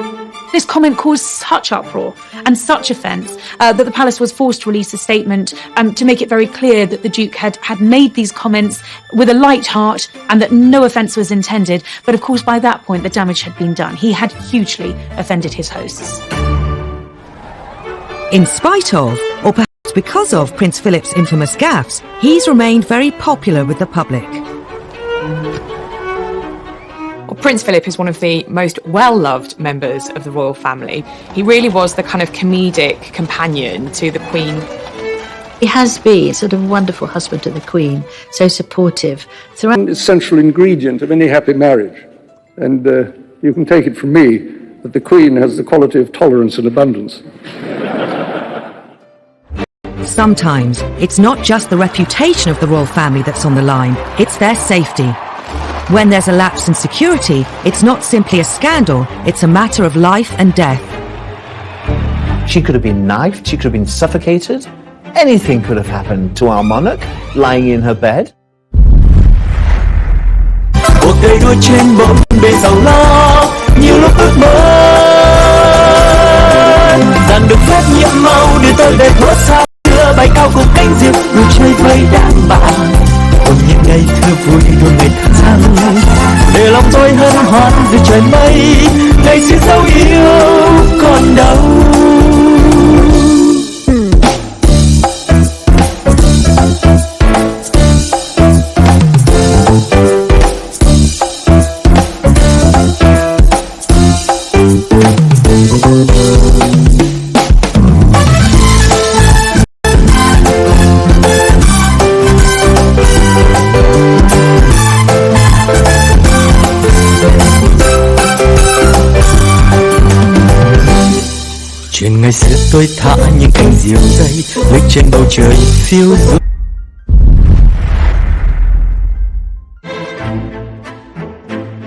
This comment caused such uproar and such offence that the palace was forced to release a statement to make it very clear that the Duke had made these comments with a light heart and that no offence was intended. But of course, by that point, the damage had been done. He had hugely offended his hosts. In spite of, or perhaps because of Prince Philip's infamous gaffes, he's remained very popular with the public. Well, Prince Philip is one of the most well-loved members of the royal family. He really was the kind of comedic companion to the Queen. He has been sort of a wonderful husband to the Queen, so supportive throughout. An essential ingredient of any happy marriage. And you can take it from me that the Queen has the quality of tolerance and abundance. Sometimes it's not just the reputation of the royal family that's on the line, it's their safety. When there's a lapse in security, it's not simply a scandal, it's a matter of life and death. She could have been knifed, she could have been suffocated. Anything could have happened to our monarch lying in her bed. Cuộc đời đua trên bộn bề giàu lo, nhiều lúc ước mơ rằng được phép nhiệm màu đưa tôi về thuở xa xưa, bay cao cùng cánh diều người chơi với đàn bạn. Ôm những ngày thơ vui đôi ngày tháng gian, để lòng tôi hân hoan dưới trời mây, ngày xưa dấu yêu còn đâu. Chuyện ngày xưa tôi thả những cánh diều dây lướt trên bầu trời phiêu du.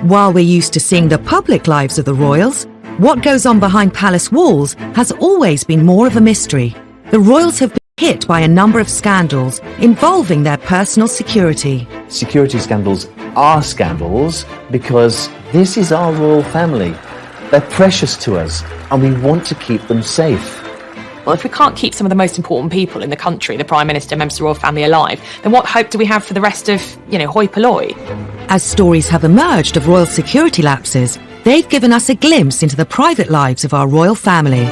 While we're used to seeing the public lives of the royals, what goes on behind palace walls has always been more of a mystery. The royals have been hit by a number of scandals involving their personal security. Security scandals are scandals because this is our royal family. They're precious to us and we want to keep them safe. Well, if we can't keep some of the most important people in the country, the Prime Minister, members of the royal family, alive, then what hope do we have for the rest of, hoi polloi? As stories have emerged of royal security lapses, they've given us a glimpse into the private lives of our royal family.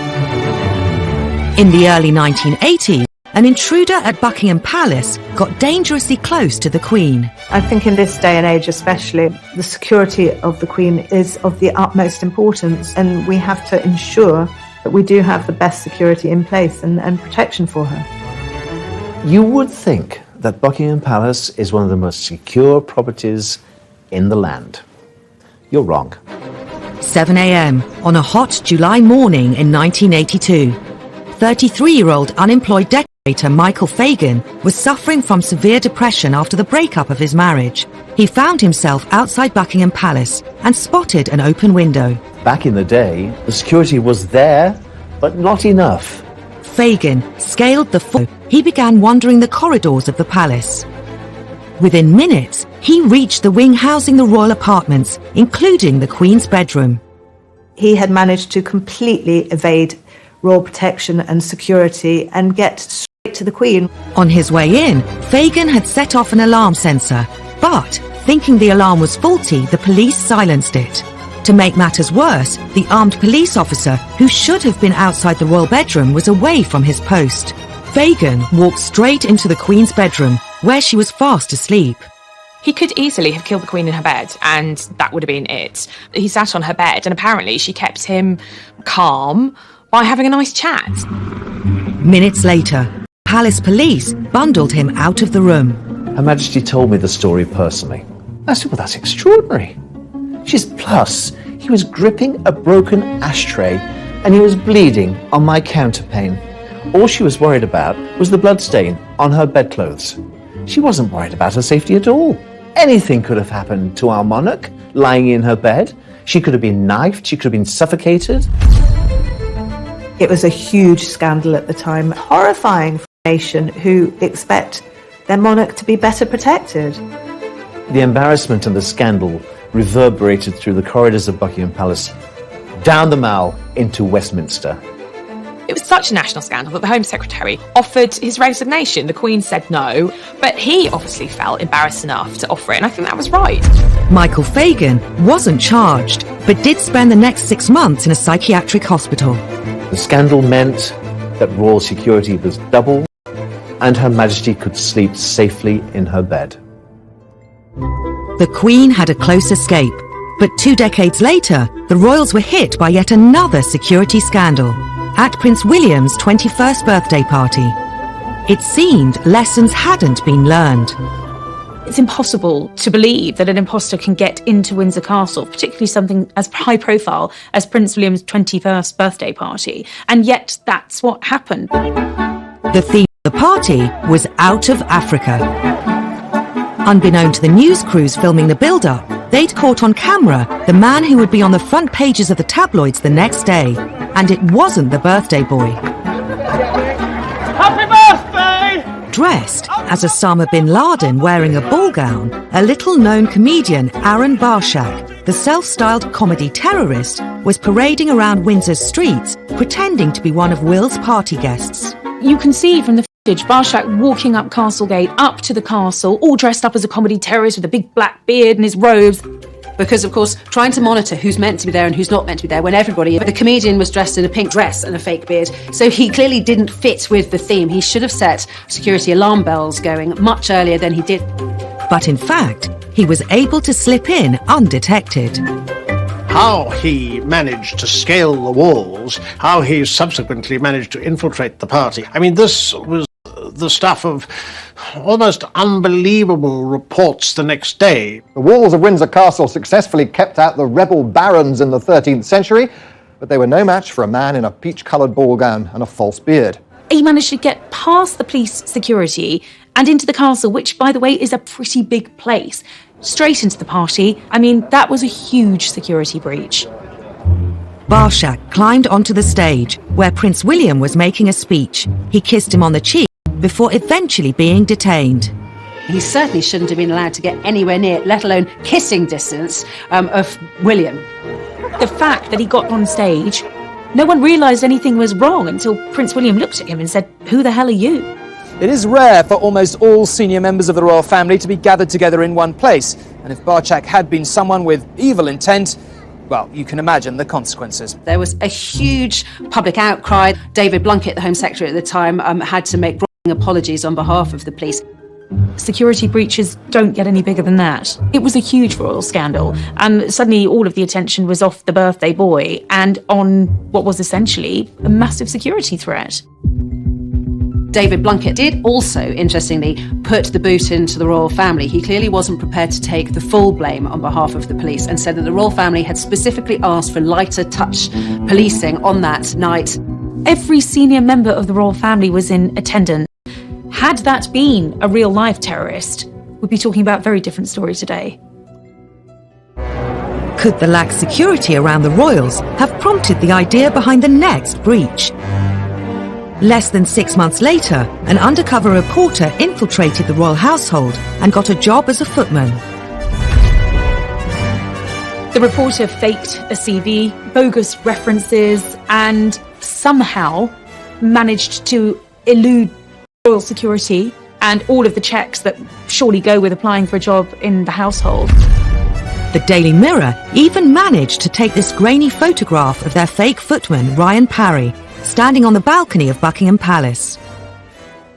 In the early 1980s, an intruder at Buckingham Palace got dangerously close to the Queen. I think in this day and age especially, the security of the Queen is of the utmost importance, and we have to ensure that we do have the best security in place and protection for her. You would think that Buckingham Palace is one of the most secure properties in the land. You're wrong. 7 a.m. on a hot July morning in 1982. 33-year-old unemployed decorator Michael Fagan was suffering from severe depression after the breakup of his marriage. He found himself outside Buckingham Palace and spotted an open window. Back in the day, the security was there, but not enough. Fagan scaled the floor. He began wandering the corridors of the palace. Within minutes, he reached the wing housing the royal apartments, including the Queen's bedroom. He had managed to completely evade royal protection and security and get straight to the Queen. On his way in, Fagan had set off an alarm sensor, but thinking the alarm was faulty, the police silenced it. To make matters worse, the armed police officer, who should have been outside the royal bedroom, was away from his post. Fagan walked straight into the Queen's bedroom, where she was fast asleep. He could easily have killed the Queen in her bed, and that would have been it. He sat on her bed, and apparently she kept him calm by having a nice chat. Minutes later, palace police bundled him out of the room. Her Majesty told me the story personally. I said, well, that's extraordinary. She's plus, he was gripping a broken ashtray and he was bleeding on my counterpane. All she was worried about was the bloodstain on her bedclothes. She wasn't worried about her safety at all. Anything could have happened to our monarch lying in her bed. She could have been knifed, she could have been suffocated. It was a huge scandal at the time, horrifying. nation who expect their monarch to be better protected. The embarrassment and the scandal reverberated through the corridors of Buckingham Palace, down the Mall into Westminster. It was such a national scandal that the Home Secretary offered his resignation. The Queen said no, but he obviously felt embarrassed enough to offer it, and I think that was right. Michael Fagan wasn't charged, but did spend the next 6 months in a psychiatric hospital. The scandal meant that royal security was doubled, and Her Majesty could sleep safely in her bed. The Queen had a close escape, but 2 decades later, the royals were hit by yet another security scandal at Prince William's 21st birthday party. It seemed lessons hadn't been learned. It's impossible to believe that an imposter can get into Windsor Castle, particularly something as high profile as Prince William's 21st birthday party, and yet that's what happened. The theme of the party was Out of Africa. Unbeknown to the news crews filming the build-up, they'd caught on camera the man who would be on the front pages of the tabloids the next day, and it wasn't the birthday boy. Happy birthday! Dressed as Osama bin Laden wearing a ball gown, a little-known comedian, Aaron Barshak, the self-styled comedy terrorist, was parading around Windsor's streets, pretending to be one of Will's party guests. You can see from the footage Barshak walking up Castlegate, up to the castle, all dressed up as a comedy terrorist with a big black beard and his robes. Because, of course, trying to monitor who's meant to be there and who's not meant to be there when everybody... The comedian was dressed in a pink dress and a fake beard, so he clearly didn't fit with the theme. He should have set security alarm bells going much earlier than he did. But in fact, he was able to slip in undetected. How he managed to scale the walls, how he subsequently managed to infiltrate the party. I mean, this was the stuff of almost unbelievable reports the next day. The walls of Windsor Castle successfully kept out the rebel barons in the 13th century, but they were no match for a man in a peach-coloured ball gown and a false beard. He managed to get past the police security and into the castle, which, by the way, is a pretty big place. Straight into the party. I mean, that was a huge security breach. Barshak climbed onto the stage, where Prince William was making a speech. He kissed him on the cheek before eventually being detained. He certainly shouldn't have been allowed to get anywhere near, let alone kissing distance, of William. The fact that he got on stage, no one realised anything was wrong until Prince William looked at him and said, "Who the hell are you?" It is rare for almost all senior members of the royal family to be gathered together in one place, and if Barshak had been someone with evil intent, well, you can imagine the consequences. There was a huge public outcry. David Blunkett, the Home Secretary at the time, had to make apologies on behalf of the police. Security breaches don't get any bigger than that. It was a huge royal scandal, and suddenly all of the attention was off the birthday boy and on what was essentially a massive security threat. David Blunkett did also, interestingly, put the boot into the royal family. He clearly wasn't prepared to take the full blame on behalf of the police and said that the royal family had specifically asked for lighter touch policing on that night. Every senior member of the royal family was in attendance. Had that been a real-life terrorist, we'd be talking about a very different story today. Could the lax security around the royals have prompted the idea behind the next breach? Less than 6 months later, an undercover reporter infiltrated the royal household and got a job as a footman. The reporter faked a CV, bogus references, and somehow managed to elude royal security and all of the checks that surely go with applying for a job in the household. The Daily Mirror even managed to take this grainy photograph of their fake footman, Ryan Parry, standing on the balcony of Buckingham Palace.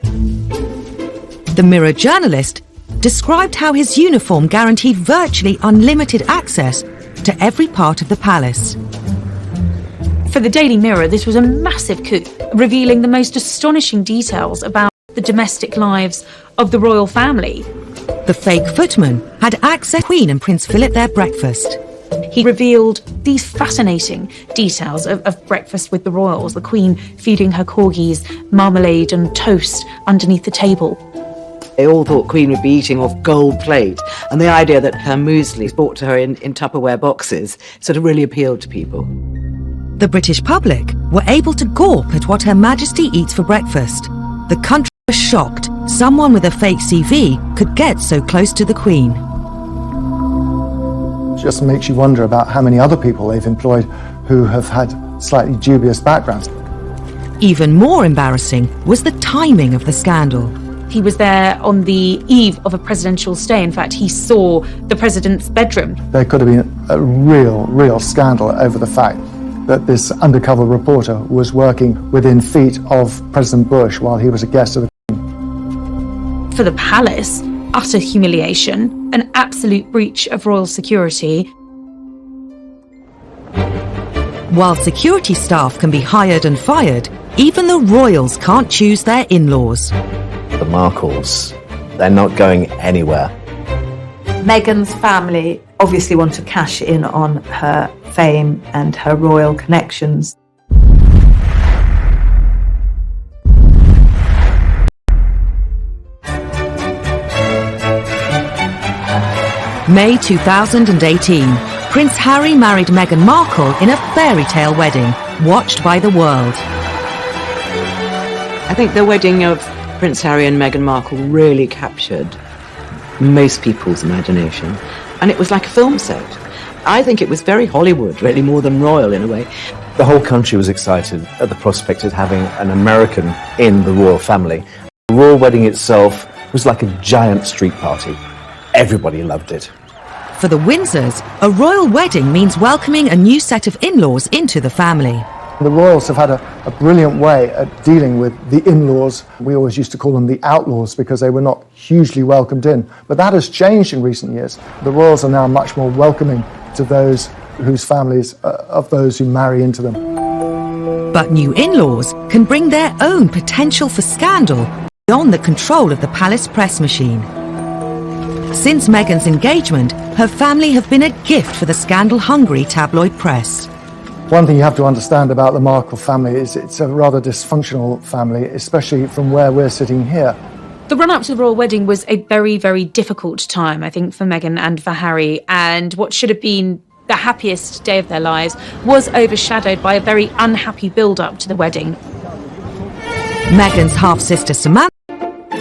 The Mirror journalist described how his uniform guaranteed virtually unlimited access to every part of the palace. For the Daily Mirror, this was a massive coup, revealing the most astonishing details about the domestic lives of the royal family. The fake footman had access to Queen and Prince Philip their breakfast. He revealed these fascinating details of breakfast with the royals, the Queen feeding her corgis marmalade and toast underneath the table. They all thought Queen would be eating off gold plate, and the idea that her muesli is brought to her in Tupperware boxes sort of really appealed to people. The British public were able to gawp at what Her Majesty eats for breakfast. The country were shocked someone with a fake CV could get so close to the Queen. It just makes you wonder about how many other people they've employed who have had slightly dubious backgrounds. Even more embarrassing was the timing of the scandal. He was there on the eve of a presidential stay. In fact, he saw the president's bedroom. There could have been a real scandal over the fact that this undercover reporter was working within feet of President Bush while he was a guest of the Queen. For the palace, utter humiliation, an absolute breach of royal security. While security staff can be hired and fired, even the royals can't choose their in-laws. The Markles, they're not going anywhere. Meghan's family obviously want to cash in on her fame and her royal connections. May 2018, Prince Harry married Meghan Markle in a fairy tale wedding, watched by the world. I think the wedding of Prince Harry and Meghan Markle really captured most people's imagination, and it was like a film set. I think it was very Hollywood, really, more than royal in a way. The whole country was excited at the prospect of having an American in the royal family. The royal wedding itself was like a giant street party. Everybody loved it. For the Windsors, a royal wedding means welcoming a new set of in-laws into the family. The royals have had a brilliant way at dealing with the in-laws. We always used to call them the outlaws because they were not hugely welcomed in. But that has changed in recent years. The royals are now much more welcoming to those whose families, of those who marry into them. But new in-laws can bring their own potential for scandal beyond the control of the palace press machine. Since Meghan's engagement, her family have been a gift for the scandal-hungry tabloid press. One thing you have to understand about the Markle family is it's a rather dysfunctional family, especially from where we're sitting here. The run-up to the royal wedding was a very, very difficult time, I think, for Meghan and for Harry, and what should have been the happiest day of their lives was overshadowed by a very unhappy build-up to the wedding. Meghan's half-sister Samantha,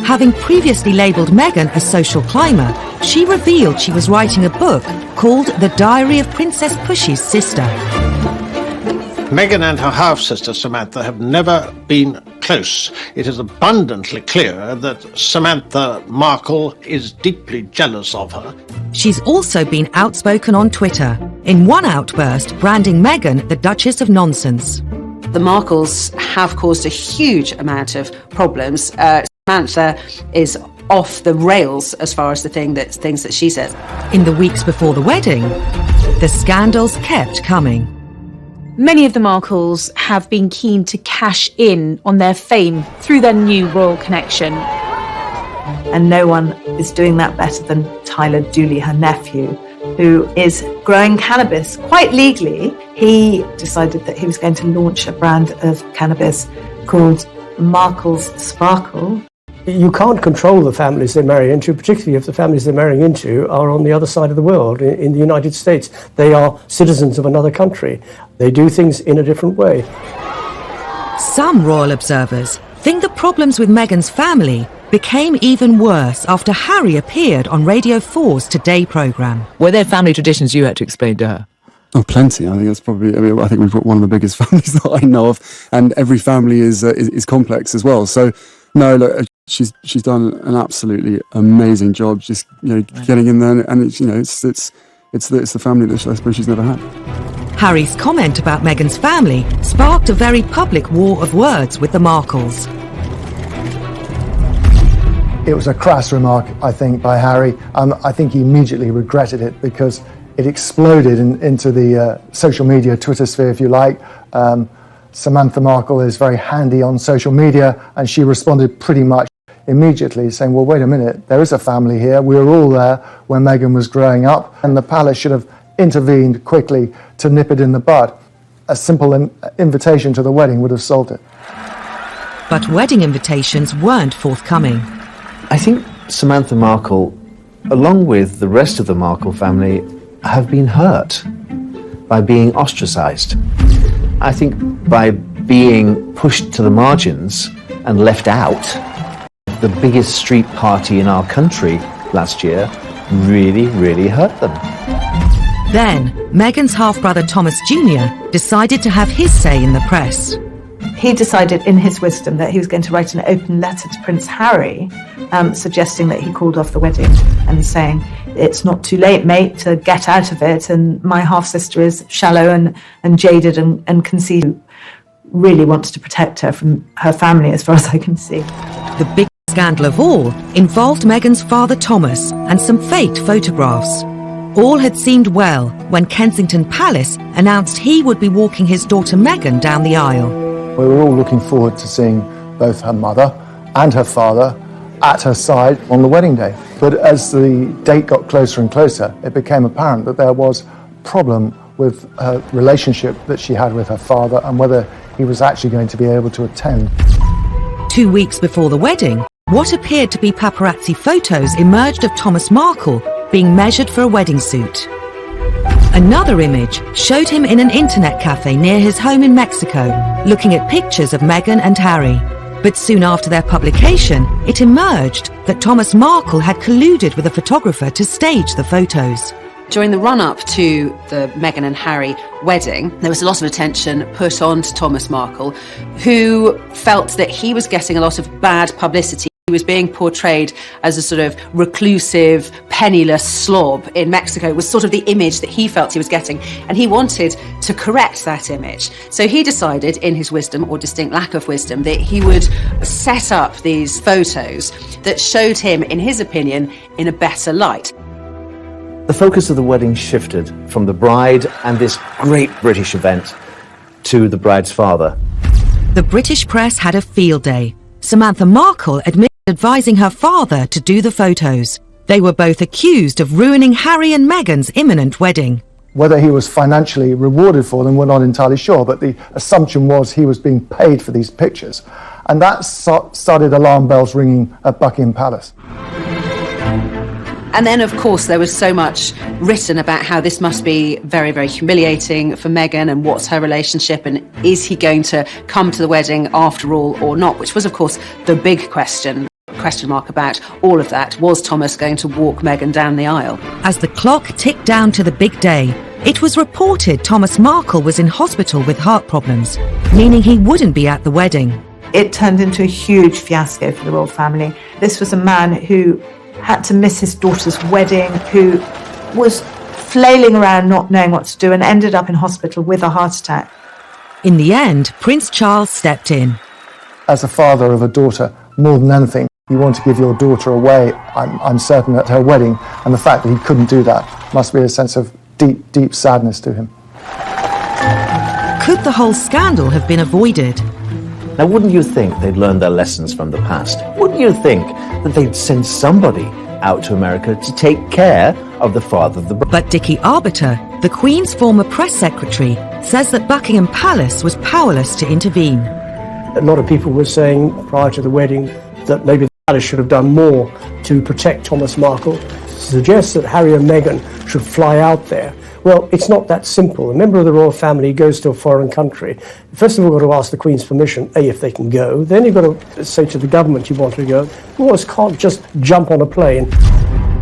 having previously labelled Meghan a social climber, she revealed she was writing a book called The Diary of Princess Pushy's Sister. Meghan and her half-sister Samantha have never been close. It is abundantly clear that Samantha Markle is deeply jealous of her. She's also been outspoken on Twitter, in one outburst branding Meghan the Duchess of Nonsense. The Markles have caused a huge amount of problems. Samantha is off the rails as far as the things that she says. In the weeks before the wedding, the scandals kept coming. Many of the Markles have been keen to cash in on their fame through their new royal connection. And no one is doing that better than Tyler Dooley, her nephew, who is growing cannabis quite legally. He decided that he was going to launch a brand of cannabis called Markle's Sparkle. You can't control the families they marry into, particularly if the families they're marrying into are on the other side of the world. In the United States, they are citizens of another country. They do things in a different way. Some royal observers think the problems with Meghan's family became even worse after Harry appeared on Radio 4's Today programme. Were there family traditions you had to explain to her? Oh, plenty. I think that's probably. I think we've got one of the biggest families that I know of, and every family is complex as well. So, no, look, she's done an absolutely amazing job. Just getting in there, and it's the family that I suppose she's never had. Harry's comment about Meghan's family sparked a very public war of words with the Markles. It was a crass remark, I think, by Harry. I think he immediately regretted it because it exploded into the social media, Twitter sphere, if you like. Samantha Markle is very handy on social media, and she responded pretty much immediately saying, well, wait a minute, there is a family here. We were all there when Meghan was growing up, and the palace should have intervened quickly to nip it in the bud. A simple invitation to the wedding would have solved it. But wedding invitations weren't forthcoming. I think Samantha Markle, along with the rest of the Markle family, have been hurt by being ostracised. I think by being pushed to the margins and left out, the biggest street party in our country last year really, really hurt them. Then, Meghan's half-brother Thomas Jr. decided to have his say in the press. He decided in his wisdom that he was going to write an open letter to Prince Harry, suggesting that he called off the wedding and saying, it's not too late, mate, to get out of it, and my half-sister is shallow and jaded and conceited, really wants to protect her from her family as far as I can see. The biggest scandal of all involved Meghan's father Thomas and some faked photographs. All had seemed well when Kensington Palace announced he would be walking his daughter Meghan down the aisle. We were all looking forward to seeing both her mother and her father at her side on the wedding day. But as the date got closer and closer, it became apparent that there was a problem with her relationship that she had with her father and whether he was actually going to be able to attend. 2 weeks before the wedding, what appeared to be paparazzi photos emerged of Thomas Markle being measured for a wedding suit. Another image showed him in an internet cafe near his home in Mexico, looking at pictures of Meghan and Harry. But soon after their publication, it emerged that Thomas Markle had colluded with a photographer to stage the photos. During the run-up to the Meghan and Harry wedding, there was a lot of attention put on to Thomas Markle, who felt that he was getting a lot of bad publicity. He was being portrayed as a sort of reclusive, penniless slob in Mexico. It was sort of the image that he felt he was getting, and he wanted to correct that image. So he decided, in his wisdom, or distinct lack of wisdom, that he would set up these photos that showed him, in his opinion, in a better light. The focus of the wedding shifted from the bride and this great British event to the bride's father. The British press had a field day. Samantha Markle admitted advising her father to do the photos. They were both accused of ruining Harry and Meghan's imminent wedding. Whether he was financially rewarded for them, we're not entirely sure, but the assumption was he was being paid for these pictures. And that started alarm bells ringing at Buckingham Palace. And then, of course, there was so much written about how this must be very, very humiliating for Meghan and what's her relationship and is he going to come to the wedding after all or not, which was, of course, the big question mark about all of that. Was Thomas going to walk Meghan down the aisle? As the clock ticked down to the big day, it was reported Thomas Markle was in hospital with heart problems, meaning he wouldn't be at the wedding. It turned into a huge fiasco for the royal family. This was a man who had to miss his daughter's wedding, who was flailing around not knowing what to do and ended up in hospital with a heart attack. In the end, Prince Charles stepped in. As a father of a daughter, more than anything, you want to give your daughter away, I'm certain, at her wedding, and the fact that he couldn't do that must be a sense of deep, deep sadness to him. Could the whole scandal have been avoided? Now, wouldn't you think they'd learned their lessons from the past? Wouldn't you think that they'd send somebody out to America to take care of the father of the bride? But Dickie Arbiter, the Queen's former press secretary, says that Buckingham Palace was powerless to intervene. A lot of people were saying prior to the wedding that maybe the palace should have done more to protect Thomas Markle. Suggests that Harry and Meghan should fly out there. Well, it's not that simple. A member of the royal family goes to a foreign country. First of all, you've got to ask the Queen's permission, if they can go. Then you've got to say to the government you want to go. Royals can't just jump on a plane.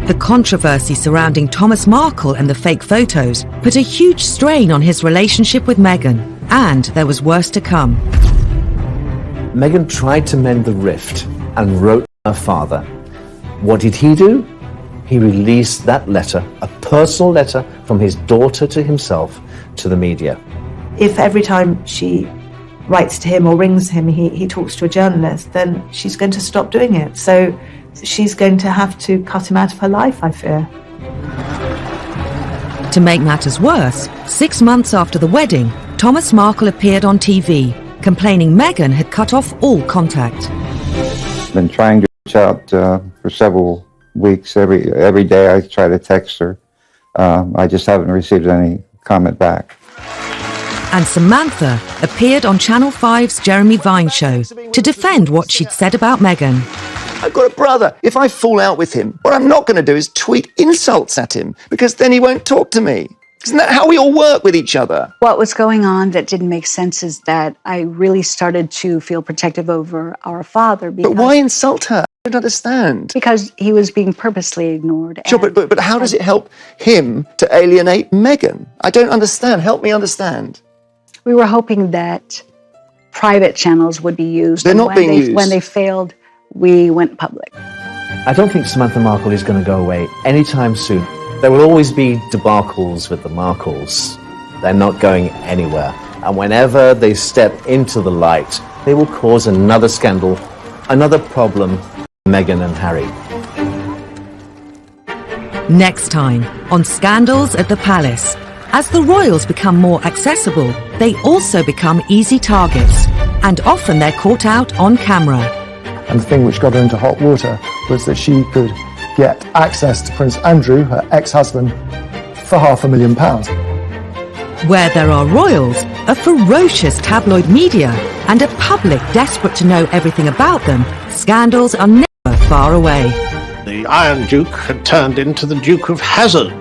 The controversy surrounding Thomas Markle and the fake photos put a huge strain on his relationship with Meghan, and there was worse to come. Meghan tried to mend the rift and wrote to her father. What did he do? He released that letter, a personal letter from his daughter to himself, to the media. If every time she writes to him or rings him, he talks to a journalist, then she's going to stop doing it. So she's going to have to cut him out of her life, I fear. To make matters worse, 6 months after the wedding, Thomas Markle appeared on TV, complaining Meghan had cut off all contact. I've been trying to reach out for several weeks. Every day I try to text her. I just haven't received any comment back. And Samantha appeared on Channel 5's Jeremy Vine show to defend what she'd said about Meghan. I've got a brother. If I fall out with him, what I'm not going to do is tweet insults at him, because then he won't talk to me. Isn't that how we all work with each other? What was going on that didn't make sense is that I really started to feel protective over our father. But why insult her? I don't understand. Because he was being purposely ignored. Sure, but how does it help him to alienate Meghan? I don't understand. Help me understand. We were hoping that private channels would be used. They're not being used. When they failed, we went public. I don't think Samantha Markle is going to go away anytime soon. There will always be debacles with the Markles. They're not going anywhere. And whenever they step into the light, they will cause another scandal, another problem for Meghan and Harry. Next time on Scandals at the Palace. As the royals become more accessible, they also become easy targets, and often they're caught out on camera. And the thing which got her into hot water was that she could get access to Prince Andrew, her ex-husband, for £500,000. Where there are royals, a ferocious tabloid media, and a public desperate to know everything about them, scandals are never far away. The Iron Duke had turned into the Duke of Hazard,